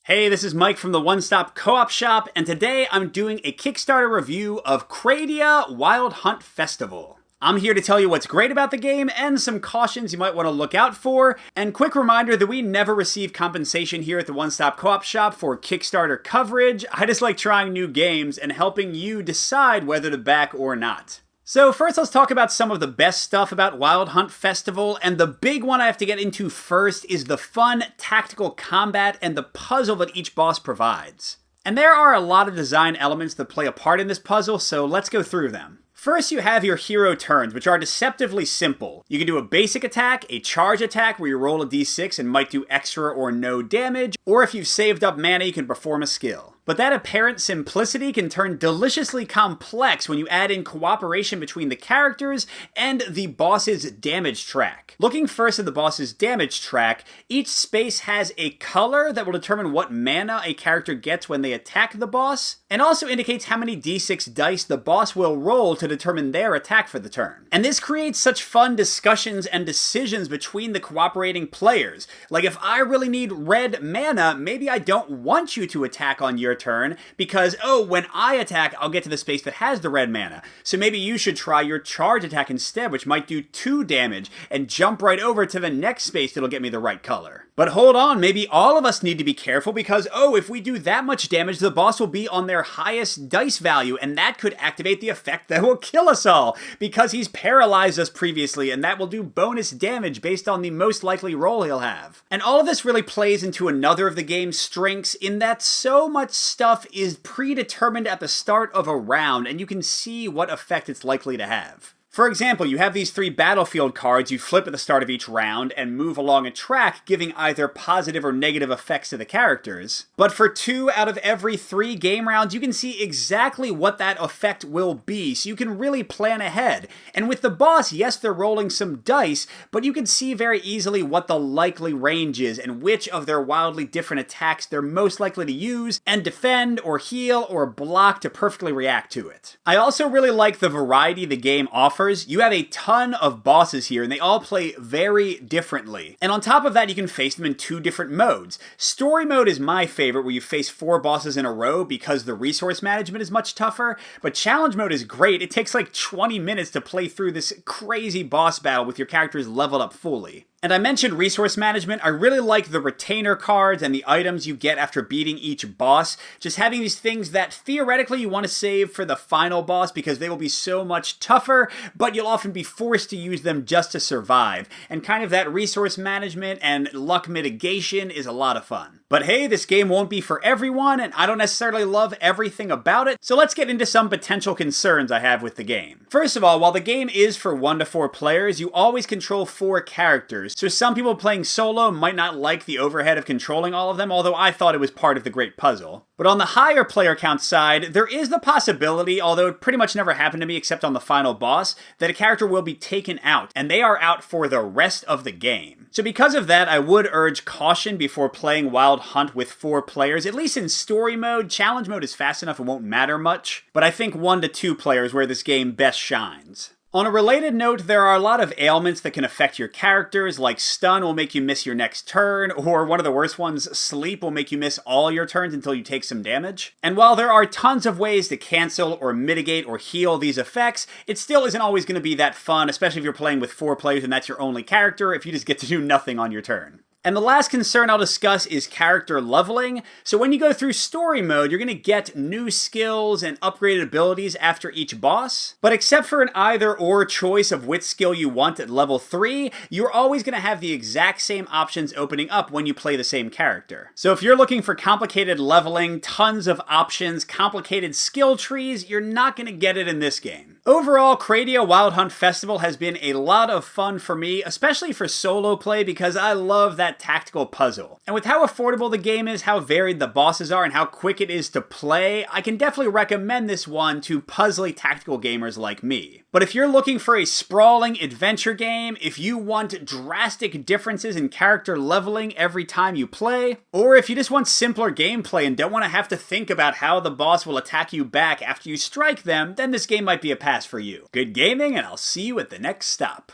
Hey, this is Mike from the One Stop Co-op Shop, and today I'm doing a Kickstarter review of Kradia Wild Hunt Festival. I'm here to tell you what's great about the game and some cautions you might want to look out for, and quick reminder that we never receive compensation here at the One Stop Co-op Shop for Kickstarter coverage. I just like trying new games and helping you decide whether to back or not. So first let's talk about some of the best stuff about Wild Hunt Festival, and the big one I have to get into first is the fun tactical combat and the puzzle that each boss provides. And there are a lot of design elements that play a part in this puzzle, so let's go through them. First, you have your hero turns, which are deceptively simple. You can do a basic attack, a charge attack where you roll a d6 and might do extra or no damage, or if you've saved up mana, you can perform a skill. But that apparent simplicity can turn deliciously complex when you add in cooperation between the characters and the boss's damage track. Looking first at the boss's damage track, each space has a color that will determine what mana a character gets when they attack the boss, and also indicates how many d6 dice the boss will roll to determine their attack for the turn. And this creates such fun discussions and decisions between the cooperating players. Like, if I really need red mana, maybe I don't want you to attack on your turn because, oh, when I attack, I'll get to the space that has the red mana. So maybe you should try your charge attack instead, which might do 2 damage, and jump right over to the next space that'll get me the right color. But hold on, maybe all of us need to be careful because, oh, if we do that much damage, the boss will be on their highest dice value, and that could activate the effect that will kill us all, because he's paralyzed us previously, and that will do bonus damage based on the most likely roll he'll have. And all of this really plays into another of the game's strengths in that so much stuff is predetermined at the start of a round, and you can see what effect it's likely to have. For example, you have these 3 battlefield cards you flip at the start of each round and move along a track, giving either positive or negative effects to the characters. But for 2 out of every 3 game rounds, you can see exactly what that effect will be, so you can really plan ahead. And with the boss, yes, they're rolling some dice, but you can see very easily what the likely range is and which of their wildly different attacks they're most likely to use, and defend or heal or block to perfectly react to it. I also really like the variety the game offers. You have a ton of bosses here, and they all play very differently. And on top of that, you can face them in 2 different modes. Story mode is my favorite, where you face 4 bosses in a row because the resource management is much tougher, but challenge mode is great. It takes like 20 minutes to play through this crazy boss battle with your characters leveled up fully. And I mentioned resource management. I really like the retainer cards and the items you get after beating each boss. Just having these things that theoretically you want to save for the final boss because they will be so much tougher, but you'll often be forced to use them just to survive. And kind of that resource management and luck mitigation is a lot of fun. But hey, this game won't be for everyone, and I don't necessarily love everything about it, so let's get into some potential concerns I have with the game. First of all, while the game is for 1 to 4 players, you always control 4 characters. So some people playing solo might not like the overhead of controlling all of them, although I thought it was part of the great puzzle. But on the higher player count side, there is the possibility, although it pretty much never happened to me except on the final boss, that a character will be taken out, and they are out for the rest of the game. So because of that, I would urge caution before playing Wild Hunt with 4 players, at least in story mode. Challenge mode is fast enough it won't matter much, but I think 1 to 2 players where this game best shines. On a related note, there are a lot of ailments that can affect your characters, like stun will make you miss your next turn, or one of the worst ones, sleep will make you miss all your turns until you take some damage. And while there are tons of ways to cancel or mitigate or heal these effects, it still isn't always going to be that fun, especially if you're playing with 4 players and that's your only character, if you just get to do nothing on your turn. And the last concern I'll discuss is character leveling. So when you go through story mode, you're going to get new skills and upgraded abilities after each boss. But except for an either-or choice of which skill you want at level 3, you're always going to have the exact same options opening up when you play the same character. So if you're looking for complicated leveling, tons of options, complicated skill trees, you're not going to get it in this game. Overall, Kradia Wild Hunt Festival has been a lot of fun for me, especially for solo play, because I love that tactical puzzle. And with how affordable the game is, how varied the bosses are, and how quick it is to play, I can definitely recommend this one to puzzly tactical gamers like me. But if you're looking for a sprawling adventure game, if you want drastic differences in character leveling every time you play, or if you just want simpler gameplay and don't want to have to think about how the boss will attack you back after you strike them, then this game might be a pass for you. Good gaming, and I'll see you at the next stop.